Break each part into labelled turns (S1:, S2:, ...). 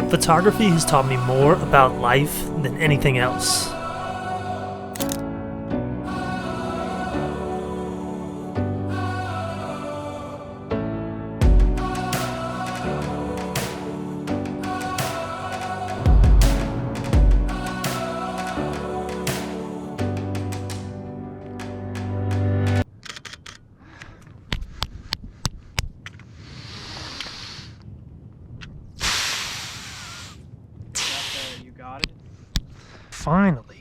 S1: Photography has taught me more about life than anything else.
S2: You got it?
S1: Finally.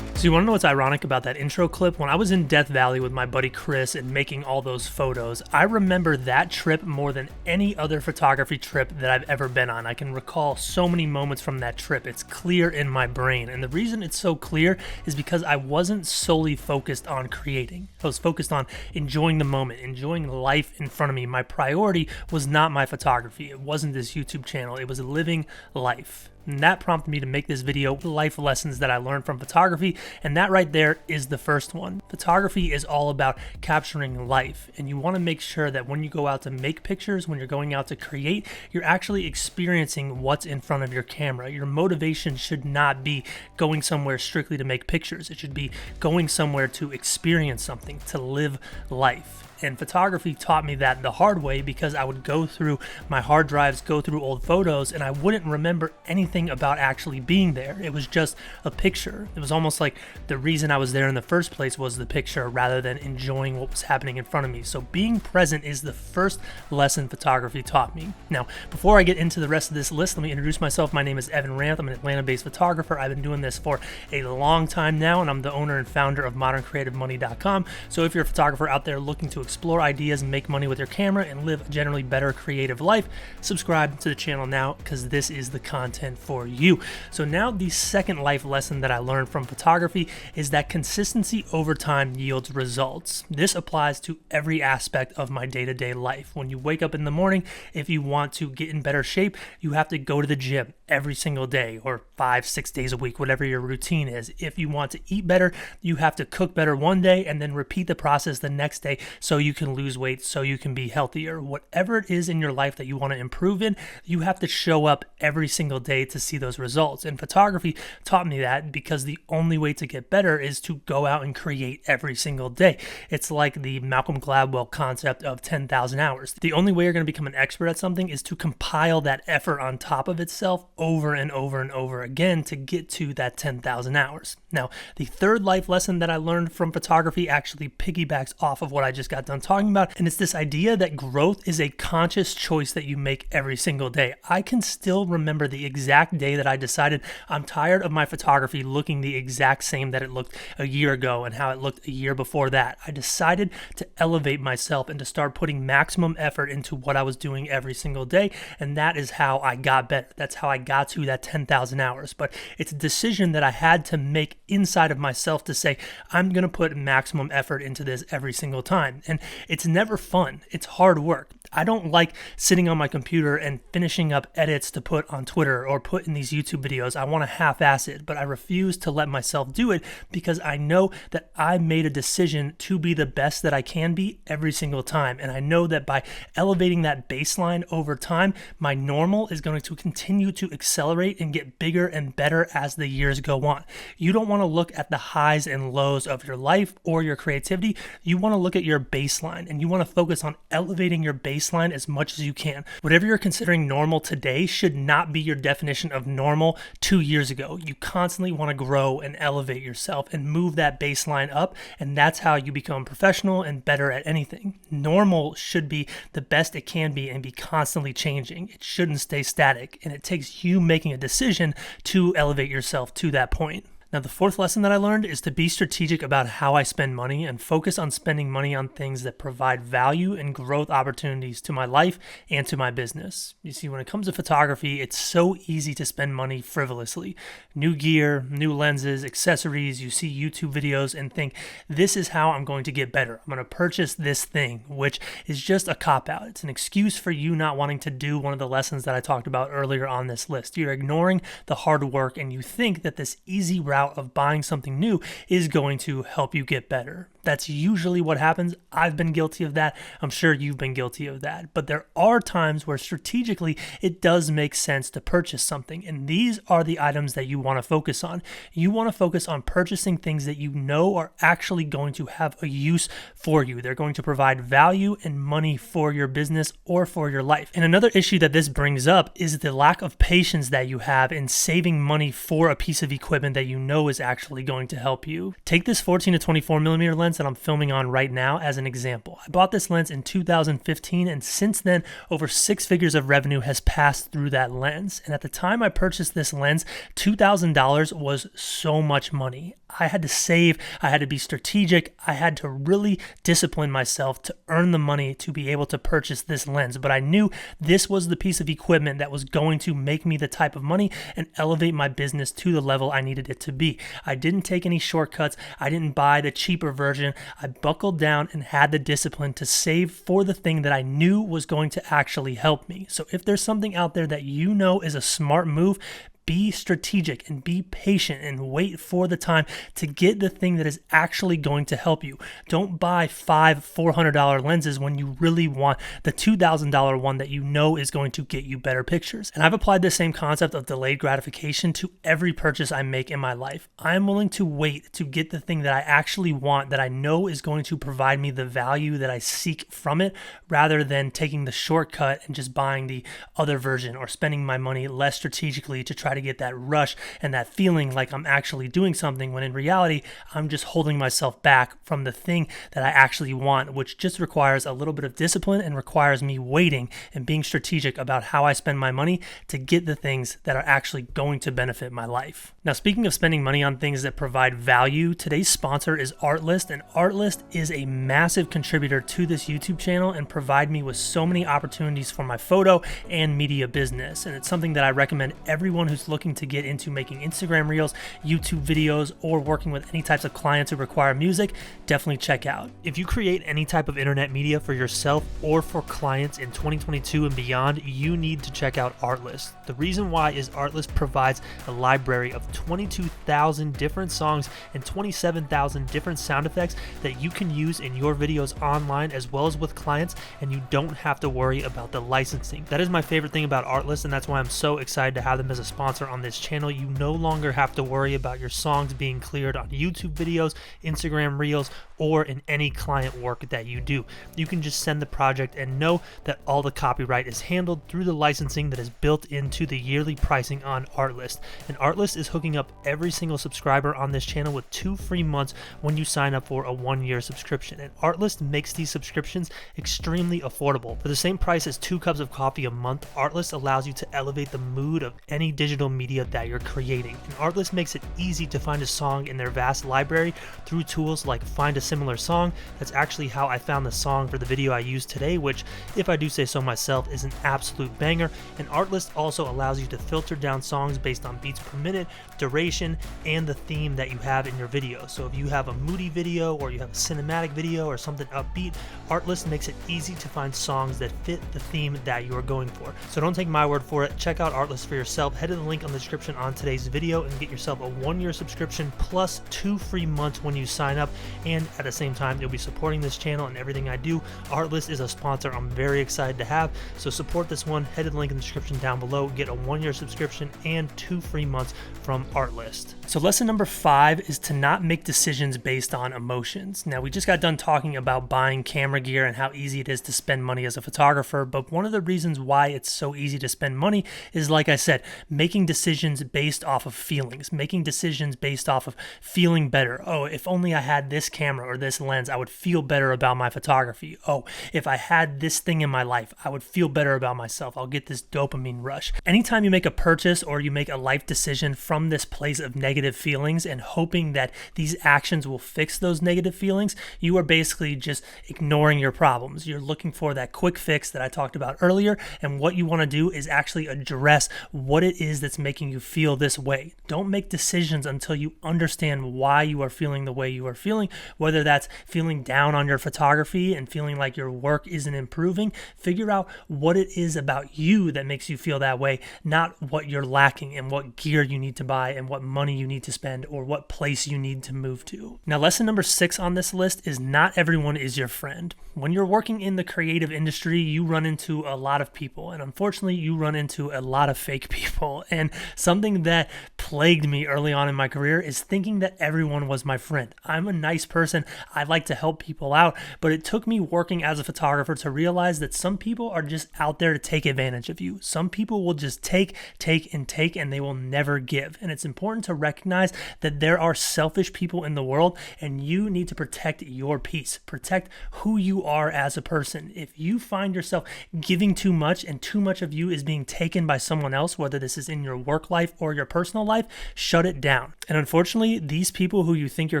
S1: So you want to know what's ironic about that intro clip? When I was in Death Valley with my buddy Chris and making all those photos, I remember that trip more than any other photography trip that I've ever been on. I can recall so many moments from that trip. It's clear in my brain. And the reason it's so clear is because I wasn't solely focused on creating. I was focused on enjoying the moment, enjoying life in front of me. My priority was not my photography. It wasn't this YouTube channel. It was living life. And that prompted me to make this video, life lessons that I learned from photography, and that right there is the first one. Photography is all about capturing life, and you want to make sure that when you go out to make pictures, when you're going out to create, you're actually experiencing what's in front of your camera. Your motivation should not be going somewhere strictly to make pictures. It should be going somewhere to experience something, to live life. And photography taught me that the hard way, because I would go through my hard drives, go through old photos, and I wouldn't remember anything about actually being there. It was just a picture. It was almost like the reason I was there in the first place was the picture rather than enjoying what was happening in front of me. So being present is the first lesson photography taught me. Now, before I get into the rest of this list, let me introduce myself. My name is Evan Ranth. I'm an Atlanta-based photographer. I've been doing this for a long time now, and I'm the owner and founder of moderncreativemoney.com. So if you're a photographer out there looking to explore ideas and make money with your camera and live a generally better creative life, subscribe to the channel now, because this is the content for you. So now the second life lesson that I learned from photography is that consistency over time yields results. This applies to every aspect of my day-to-day life. When you wake up in the morning, if you want to get in better shape, you have to go to the gym every single day, or 5-6 days a week, whatever your routine is. If you want to eat better, you have to cook better one day and then repeat the process the next day so you can lose weight, so you can be healthier. Whatever it is in your life that you want to improve in, you have to show up every single day to see those results. And photography taught me that, because the only way to get better is to go out and create every single day. It's like the Malcolm Gladwell concept of 10,000 hours. The only way you're going to become an expert at something is to compile that effort on top of itself over and over and over again to get to that 10,000 hours. Now, the third life lesson that I learned from photography actually piggybacks off of what I just got done talking about, and it's this idea that growth is a conscious choice that you make every single day. I can still remember the exact day that I decided I'm tired of my photography looking the exact same that it looked a year ago and how it looked a year before that. I decided to elevate myself and to start putting maximum effort into what I was doing every single day, and that is how I got better. That's how I got to that 10,000 hours. But it's a decision that I had to make inside of myself to say, I'm going to put maximum effort into this every single time. And it's never fun. It's hard work. I don't like sitting on my computer and finishing up edits to put on Twitter or put in these YouTube videos. I want to half-ass it, but I refuse to let myself do it, because I know that I made a decision to be the best that I can be every single time. And I know that by elevating that baseline over time, my normal is going to continue to accelerate and get bigger and better as the years go on. You don't want to look at the highs and lows of your life or your creativity. You want to look at your baseline, and you want to focus on elevating your baseline as much as you can. Whatever you're considering normal today should not be your definition of normal 2 years ago. You constantly want to grow and elevate yourself and move that baseline up, and that's how you become professional and better at anything. Normal should be the best it can be and be constantly changing. It shouldn't stay static, and it takes you making a decision to elevate yourself to that point. Now, the fourth lesson that I learned is to be strategic about how I spend money and focus on spending money on things that provide value and growth opportunities to my life and to my business. You see, when it comes to photography, it's so easy to spend money frivolously. New gear, new lenses, accessories, you see YouTube videos and think, this is how I'm going to get better. I'm going to purchase this thing, which is just a cop-out. It's an excuse for you not wanting to do one of the lessons that I talked about earlier on this list. You're ignoring the hard work, and you think that this easy route of buying something new is going to help you get better. That's usually what happens. I've been guilty of that. I'm sure you've been guilty of that. But there are times where strategically it does make sense to purchase something. And these are the items that you want to focus on. You want to focus on purchasing things that you know are actually going to have a use for you. They're going to provide value and money for your business or for your life. And another issue that this brings up is the lack of patience that you have in saving money for a piece of equipment that you know is actually going to help you. Take this 14 to 24 millimeter lens that I'm filming on right now as an example. I bought this lens in 2015, and since then, over 6 figures of revenue has passed through that lens. And at the time I purchased this lens, $2,000 was so much money. I had to save, I had to be strategic, I had to really discipline myself to earn the money to be able to purchase this lens. But I knew this was the piece of equipment that was going to make me the type of money and elevate my business to the level I needed it to be. I didn't take any shortcuts, I didn't buy the cheaper version. I buckled down and had the discipline to save for the thing that I knew was going to actually help me. So if there's something out there that you know is a smart move, be strategic and be patient and wait for the time to get the thing that is actually going to help you. Don't buy 5 $400 lenses when you really want the $2,000 one that you know is going to get you better pictures. And I've applied the same concept of delayed gratification to every purchase I make in my life. I'm willing to wait to get the thing that I actually want, that I know is going to provide me the value that I seek from it, rather than taking the shortcut and just buying the other version or spending my money less strategically to try to get that rush and that feeling like I'm actually doing something, when in reality, I'm just holding myself back from the thing that I actually want, which just requires a little bit of discipline and requires me waiting and being strategic about how I spend my money to get the things that are actually going to benefit my life. Now, speaking of spending money on things that provide value, today's sponsor is Artlist, and Artlist is a massive contributor to this YouTube channel and provide me with so many opportunities for my photo and media business. And it's something that I recommend everyone who's looking to get into making Instagram reels, YouTube videos, or working with any types of clients who require music, definitely check out. If you create any type of internet media for yourself or for clients in 2022 and beyond, you need to check out Artlist. The reason why is Artlist provides a library of 22,000 different songs and 27,000 different sound effects that you can use in your videos online as well as with clients, and you don't have to worry about the licensing. That is my favorite thing about Artlist, and that's why I'm so excited to have them as a sponsor on this channel. You no longer have to worry about your songs being cleared on YouTube videos, Instagram Reels, or in any client work that you do. You can just send the project and know that all the copyright is handled through the licensing that is built into the yearly pricing on Artlist. And Artlist is hooking up every single subscriber on this channel with 2 free months when you sign up for a 1-year subscription. And Artlist makes these subscriptions extremely affordable. For the same price as 2 cups of coffee a month, Artlist allows you to elevate the mood of any digital media that you're creating. And Artlist makes it easy to find a song in their vast library through tools like Find a Similar Song. That's actually how I found the song for the video I used today, which, if I do say so myself, is an absolute banger. And Artlist also allows you to filter down songs based on beats per minute, duration, and the theme that you have in your video. So if you have a moody video or you have a cinematic video or something upbeat, Artlist makes it easy to find songs that fit the theme that you are going for. So don't take my word for it. Check out Artlist for yourself. Head to the link on the description on today's video and get yourself a 1-year subscription plus 2 free months when you sign up. And at the same time, you'll be supporting this channel and everything I do. Artlist is a sponsor I'm very excited to have, so support this one. Head to the link in the description down below. Get a 1-year subscription and 2 free months from Artlist. So lesson number 5 is to not make decisions based on emotions. Now, we just got done talking about buying camera gear and how easy it is to spend money as a photographer, but one of the reasons why it's so easy to spend money is, like I said, making decisions based off of feelings, making decisions based off of feeling better. Oh, if only I had this camera or this lens, I would feel better about my photography. Oh, if I had this thing in my life, I would feel better about myself. I'll get this dopamine rush. Anytime you make a purchase or you make a life decision from this place of negative feelings and hoping that these actions will fix those negative feelings, you are basically just ignoring your problems. You're looking for that quick fix that I talked about earlier, and what you want to do is actually address what it is it's making you feel this way. Don't make decisions until you understand why you are feeling the way you are feeling, whether that's feeling down on your photography and feeling like your work isn't improving. Figure out what it is about you that makes you feel that way, not what you're lacking and what gear you need to buy and what money you need to spend or what place you need to move to. Now, lesson number 6 on this list is not everyone is your friend. When you're working in the creative industry, you run into a lot of people, and unfortunately, you run into a lot of fake people. And something that plagued me early on in my career is thinking that everyone was my friend. I'm a nice person. I like to help people out, but it took me working as a photographer to realize that some people are just out there to take advantage of you. Some people will just take, and they will never give. And it's important to recognize that there are selfish people in the world, and you need to protect your peace. Protect who you are as a person. If you find yourself giving too much and too much of you is being taken by someone else, whether this is in your work life or your personal life, shut it down. And unfortunately, these people who you think you're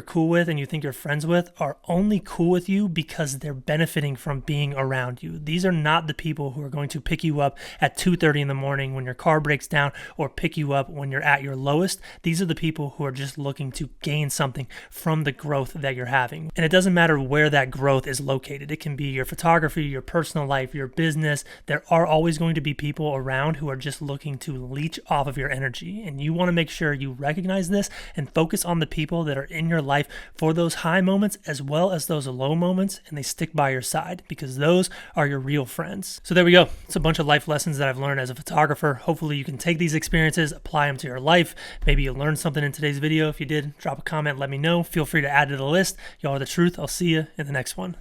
S1: cool with and you think you're friends with are only cool with you because they're benefiting from being around you. These are not the people who are going to pick you up at 2:30 in the morning when your car breaks down or pick you up when you're at your lowest. These are the people who are just looking to gain something from the growth that you're having. And it doesn't matter where that growth is located. It can be your photography, your personal life, your business. There are always going to be people around who are just looking to leech off of your energy. And you want to make sure you recognize this and focus on the people that are in your life for those high moments as well as those low moments, and they stick by your side because those are your real friends. So there we go. It's a bunch of life lessons that I've learned as a photographer. Hopefully you can take these experiences, apply them to your life. Maybe you learned something in today's video. If you did, drop a comment, let me know. Feel free to add to the list. Y'all are the truth. I'll see you in the next one.